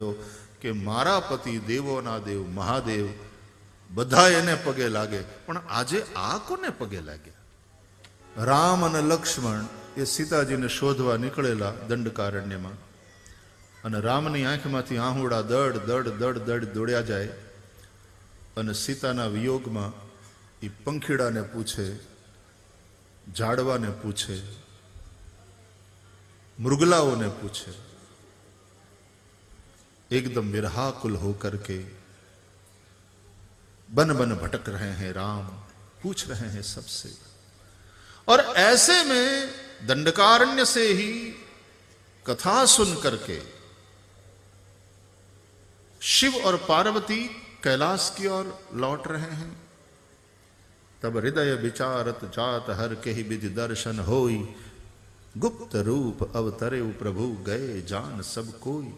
કે મારા પતિ દેવોના દેવ મહાદેવ બધા એને પગે લાગે, પણ આજે આ કોને પગે લાગ્યા? રામ અને લક્ષ્મણ એ સીતાજીને શોધવા નીકળેલા દંડકારણ્યમાં, અને રામની આંખમાંથી આહુડા દડ દડ દડ દડ દોડ્યા જાય, અને સીતાના વિયોગમાં એ પંખીડાને પૂછે, ઝાડવાને પૂછે, मृगलाओं ने पूछे, एकदम विरहाकुल होकर के बन बन भटक रहे हैं राम, पूछ रहे हैं सबसे। और ऐसे में दंडकारण्य से ही कथा सुन करके शिव और पार्वती कैलाश की ओर लौट रहे हैं। तब हृदय विचारत जात हर के ही विधि दर्शन होई, गुप्त रूप अवतरे प्रभु गए जान सब कोई।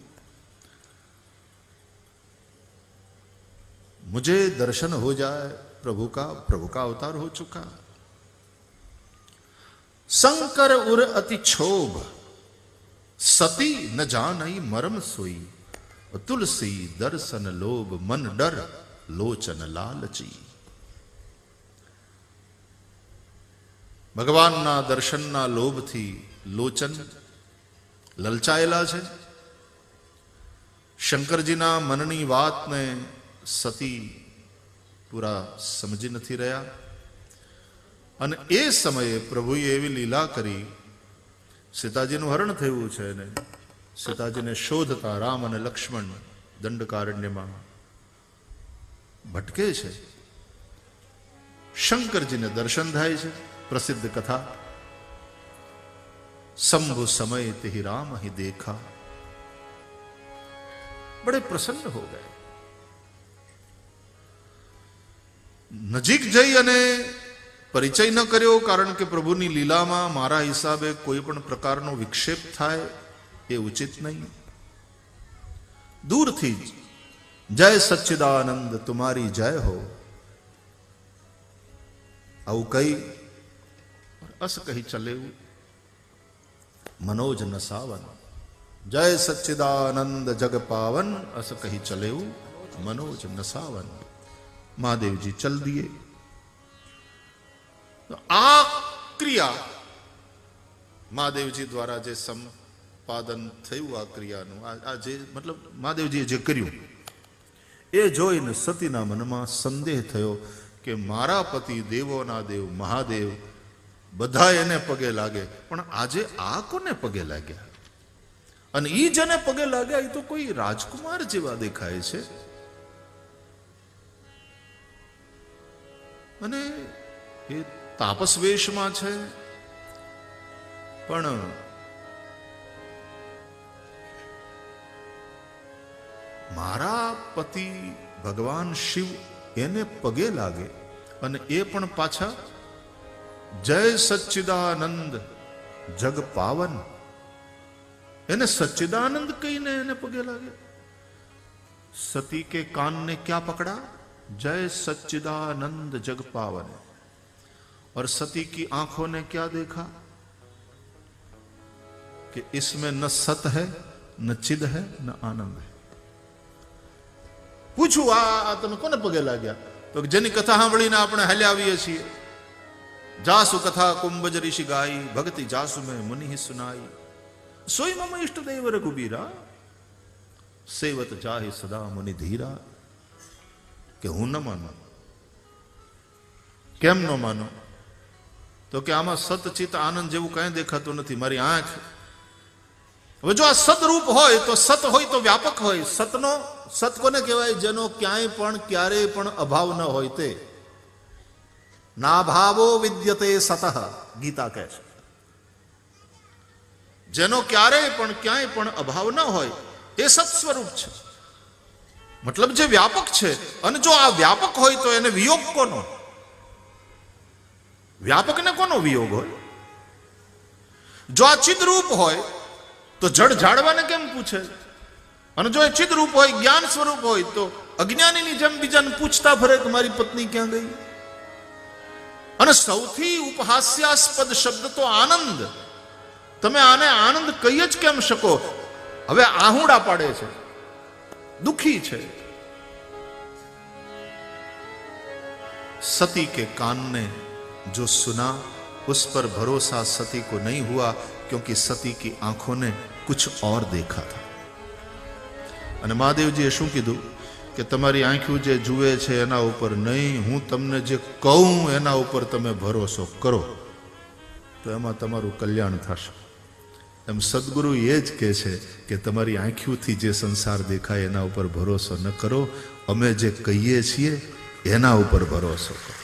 मुझे दर्शन हो जाए प्रभु का अवतार हो चुका। शंकर उर अति क्षोभ, सती न जानई मरम सोई, तुलसी दर्शन लोभ मन डर लोचन लालची। ભગવાનના દર્શનના લોભથી લોચન લલચાયેલા છે। શંકરજીના મનની વાતને સતી પૂરા સમજી નથી રહ્યા, અને એ સમયે પ્રભુએ એવી લીલા કરી, સીતાજીનું હરણ થયું છે ને સીતાજીને શોધતા રામ અને લક્ષ્મણ દંડકારણ્યમાં ભટકે છે। શંકરજીને દર્શન થાય છે। प्रसिद्ध कथा, शंभु समय ते ही राम ही देखा, बड़े प्रसन्न हो गए। नजीक जई अने परिचय न कर्यो, कारण के प्रभुनी लीलामां मारा हिसाबे कोई पण प्रकारनो विक्षेप थाय ए उचित नहीं। दूरथी ज जय सच्चिदानंद तुम्हारी जय हो आउ कई अस कही चले मनोज न सावन, जय सच्चिदानंद जग पावन, अस कही चले मनोज न सावन। महादेव जी चल दिए। तो आ क्रिया महादेव जी द्वारा जे संपादन थयुं आ क्रियानुं आ जे मतलब महादेव जी जे कर्युं ए जोईने सतीना मनमा संदेह थयो के मारा पति देवोना देव महादेव બધા એને પગે લાગે, પણ આજે આ કોને પગે લાગ્યા? અને ઈ જેને પગે લાગ્યા એ તો કોઈ રાજકુમાર જેવા દેખાય છે, અને એ તાપસ વેશમાં છે, પણ મારા પતિ ભગવાન શિવ એને પગે લાગે, અને એ પણ પાછા जय सच्चिदानंद जग पावन, एने सच्चिदानंद कही ने एने पगे लागे। सती के कान ने क्या पकड़ा? जय सच्चिदानंद जग पावन। और सती की आंखों ने क्या देखा कि इसमें न सत है न चिद है न आनंद है। पूछू आ तमे कोने पगे लाग्या? तो जेनी कथा सांभळीने आपणे हल्या आवीए छीए। जासु कथा कुंभज ऋषि गाई, भक्ति जासु में मुनि ही सुनाई। सोई मम इष्ट देव रघुबीरा, सेवत जाहि सदा मुनि धीरा। के हूं न मानो, केम न मानो? तो कि आमा सतचित आनंद जेवुं कहीं देखातुं नथी, मारी आंख। હવે જો આ સદરૂપ હોય તો સત હોય તો વ્યાપક હોય। સતનો સત કોને કહેવાય? જેનો ક્યાંય પણ ક્યારેય પણ અભાવ ન હોય તે। ना भावो विद्यते सतः, गीता कहे छे। जेनो क्यारे पण क्यांय पण अभाव न होय ए सत स्वरूप छे, मतलब जे व्यापक छे। अने जो आ व्यापक होय तो एने वियोग कोनो? व्यापक ने कोनो वियोग होय? जो आ चिद्रूप होय तो जड़ झाड़वाने केम पूछे? अने जो ए चिद्रूप होय ज्ञान स्वरूप होय तो अज्ञानी नी जेम बीजाने पूछता फरे कि मारी पत्नी क्यां गई? અને સૌથી ઉપહાસ્યાસ્પદ શબ્દ તો આનંદ। તમે આને આનંદ કહી જ કેમ શકો? હવે આહુડા પાડે છે। दुखी है। सती के कान ने जो सुना उस पर भरोसा सती को नहीं हुआ, क्योंकि सती की आंखों ने कुछ और देखा था। અને મહાદેવજીએ શું કીધું કે તમારી આંખો જે જુએ છે એના ઉપર નહીં, હું તમને જે કહું એના ઉપર તમે ભરોસો કરો તો એમાં તમારું કલ્યાણ થશે. એમ સદગુરુ એ જ કહે છે કે તમારી આંખોથી જે સંસાર દેખાય એના ઉપર ભરોસો ન કરો, અમે જે કહીએ છીએ એના ઉપર ભરોસો કરો.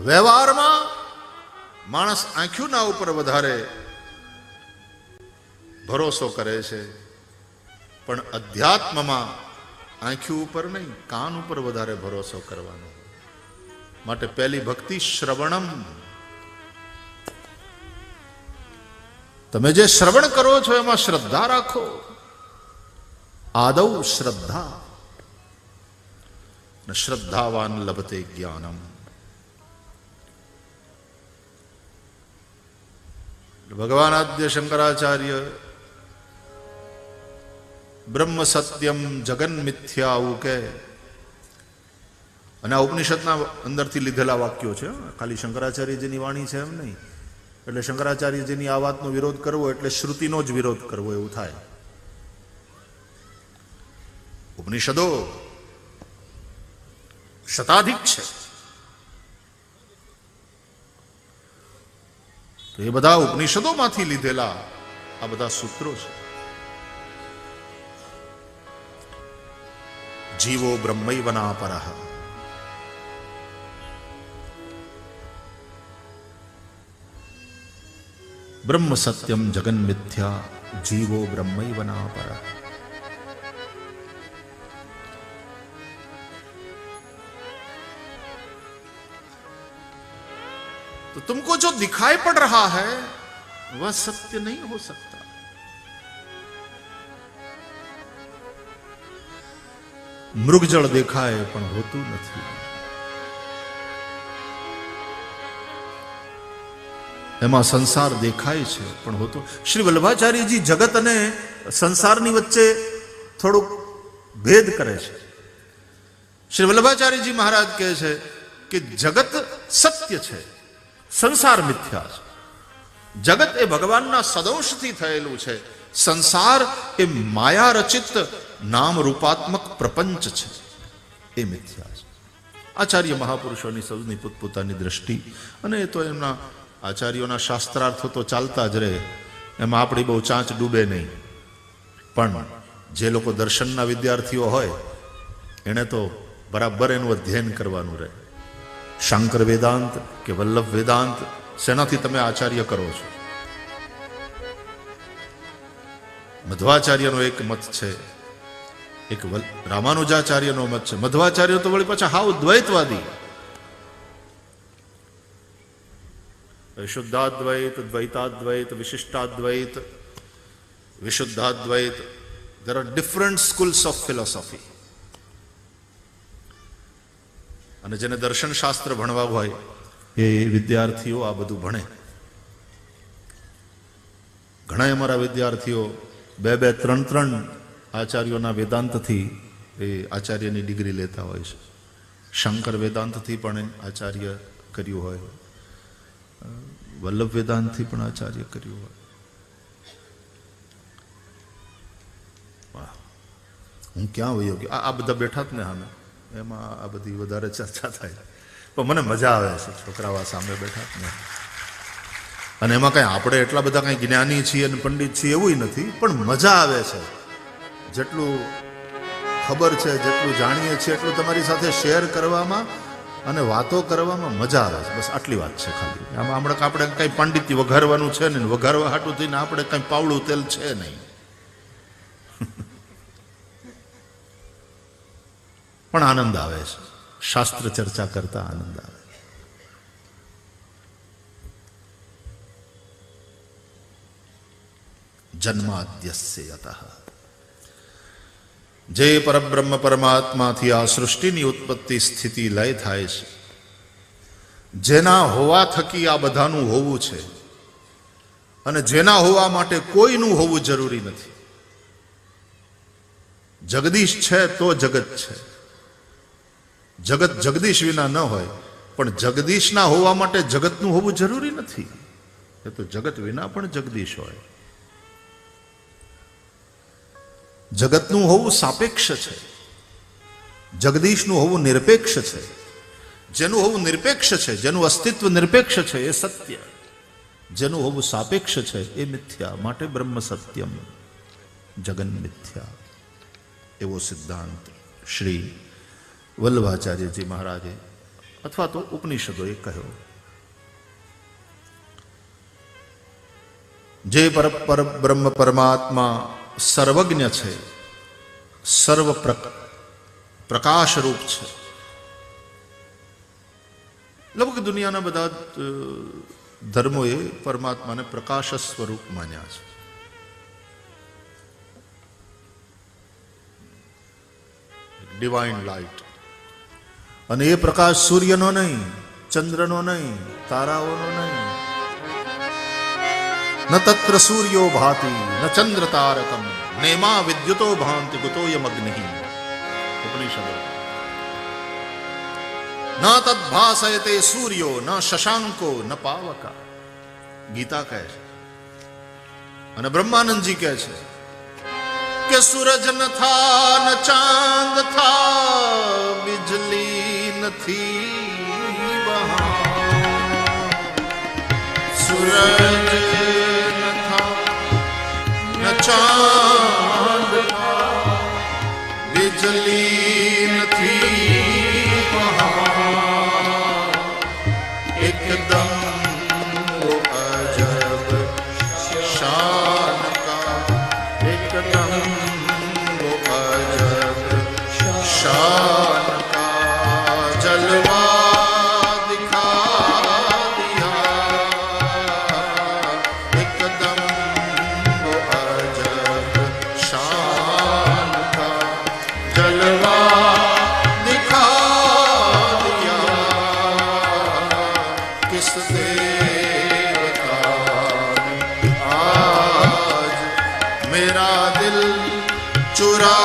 વ્યવહારમાં માણસ આંખોના ઉપર વધારે ભરોસો કરે છે, પણ અધ્યાત્મમાં આંખો ઉપર નહીં, કાન ઉપર વધારે ભરોસો કરવાનો. માટે પહેલી ભક્તિ શ્રવણમ. તમે જે શ્રવણ કરો છો એમાં શ્રદ્ધા રાખો. આદૌ શ્રદ્ધા ન શ્રદ્ધાવાન લભતે જ્ઞાનમ. ભગવાન આદ્ય શંકરાચાર્ય બ્રહ્મ સત્યમ જગન મિથ્યા આવું કે, અને આ ઉપનિષદના અંદરથી લીધેલા વાક્યો છે, ખાલી શંકરાચાર્યજીની વાણી છે એમ નહીં. એટલે શંકરાચાર્યજીની આ વાતનો વિરોધ કરવો એટલે શ્રુતિનો જ વિરોધ કરવો એવું થાય. ઉપનિષદો શતાધિક છે, તો એ બધા ઉપનિષદોમાંથી લીધેલા આ બધા સૂત્રો છે. જીવો બ્રહ્મૈવના પરઃ. બ્રહ્મ સત્યમ જગન મિથ્યા જીવો બ્રહ્મૈવના પરઃ. तो तुमको जो दिखाई पड़ रहा है वह सत्य नहीं हो सकता. मृगजળ દેખાય પણ હોતું નથી. એમાં સંસાર દેખાય છે પણ હોતો. શ્રી વલ્લભાચાર્યજી જગત અને સંસારની વચ્ચે થોડુંક ભેદ કરે છે. શ્રી વલ્લભાચાર્યજી મહારાજ કહે છે કે જગત સત્ય છે, સંસાર મિથ્યા છે. જગત એ ભગવાનના સદંશથી થયેલું છે, સંસાર એ માયા રચિત નામ રૂપાત્મક પ્રપંચ છે, એ મિથ્યા છે. આચાર્ય મહાપુરુષોની સૌની પોતપોતાની દ્રષ્ટિ, અને એ તો એમના આચાર્યોના શાસ્ત્રાર્થો તો ચાલતા જ રહે, એમાં આપણી બહુ ચાંચ ડૂબે નહીં. પણ જે લોકો દર્શનના વિદ્યાર્થીઓ હોય એણે તો બરાબર એનું અધ્યયન કરવાનું રહે. શાંકર વેદાંત કે વલ્લભ વેદાંત, શેનાથી તમે આચાર્ય કરો છો? મધ્વાચાર્યનો એક મત છે, એક રામાનુજાચાર્યનો મત છે. મધ્વાચાર્ય તો વળી પાછા હાવ દ્વૈતવાદી. શુદ્ધાદ્વૈત, દ્વૈતાદ્વૈત, વિશિષ્ટાદ્વૈત, વિશુદ્ધાદ્વૈત. there are different schools of philosophy. અને જેને દર્શન શાસ્ત્ર ભણવા હોય એ વિદ્યાર્થીઓ આ બધું ભણે. ઘણા અમારા વિદ્યાર્થીઓ 2-2, 3-3 આચાર્યોના વેદાંતથી એ આચાર્યની ડિગ્રી લેતા હોય છે. શંકર વેદાંતથી પણ આચાર્ય કર્યું હોય, વલ્લભ વેદાંતથી પણ આચાર્ય કર્યું હોય. વાહ, હું ક્યાં વયો ગયો? આ બધા બેઠા જ ને સામે, એમાં આ બધી વધારે ચર્ચા થાય, પણ મને મજા આવે છે. છોકરાઓ સામે બેઠા જ ને, અને એમાં કઈ આપણે એટલા બધા કઈ જ્ઞાની છીએ અને પંડિત છીએ એવું નથી, પણ મજા આવે છે. જેટલું ખબર છે, જેટલું જાણીએ છીએ એટલું તમારી સાથે શેર કરવામાં અને વાતો કરવામાં મજા આવે છે. બસ આટલી વાત છે ખાલી. આમાં હમણાં આપણે કઈ પંડિતી વઘારવાનું છે ને, વઘારવા હાટું થઈને આપણે કઈ પાવડું તેલ છે નહીં. પણ આનંદ આવે છે, શાસ્ત્ર ચર્ચા કરતા આનંદ આવે. જન્માદ્યસ્ય યતઃ, જે પરબ્રહ્મ પરમાત્માથી આ સૃષ્ટિની ઉત્પત્તિ સ્થિતિ લય થાય છે, જેના હોવા થકી આ બધાનું હોવું છે, અને જેના હોવા માટે કોઈનું હોવું જરૂરી નથી. જગદીશ છે તો જગત છે. જગત જગદીશ વિના ન હોય, પણ જગદીશના હોવા માટે જગતનું હોવું જરૂરી નથી. એ તો જગત વિના પણ જગદીશ હોય. જગતનું હોવું સાપેક્ષ છે, જગદીશનું હોવું નિરપેક્ષ છે. જેનું હોવું નિરપેક્ષ છે, જેનું અસ્તિત્વ નિરપેક્ષ છે એ સત્ય, જેનું હોવું સાપેક્ષ છે એ મિથ્યા. માટે બ્રહ્મ સત્યમ જગન મિથ્યા, એવો સિદ્ધાંત શ્રી વલ્લભાચાર્યજી મહારાજે અથવા તો ઉપનિષદોએ કહ્યો. જે બ્રહ્મ પરમાત્મા સર્વજ્ઞ છે, સર્વ પ્રકાશ રૂપ છે. લગભગ દુનિયાના બધા ધર્મોએ પરમાત્માને પ્રકાશ સ્વરૂપ માન્યા છે. Divine light. અને એ પ્રકાશ સૂર્યનો નહીં, ચંદ્રનો નહીં, તારાઓનો નહીં. ન તત્ર સૂર્યો ભાતિ ન ચંદ્ર તારકમ નેમા વિદ્યુતો ભાંતિ ગુતોયમ અગ્નિ. ઉપનિષદો. ન તદ્ભાસયતે સૂર્યો ન શશાંકો ન પાવકા. ગીતા કહે છે. અને બ્રહ્માનંદજી કહે છે કે સૂરજ ન થા ન ચાંદ થા, બિજલી નથી વહાં. સૂરજ ન થા ન ચાંદ થા, બિજલી નથી વહાં. એકદમ वो अजब शान का, एकदम वो अजब शान का जलवा दिखा दिया. एकदम वो अजब शान का जलवा दिखा दिया. किस देवता ने आज मेरा दिल चुरा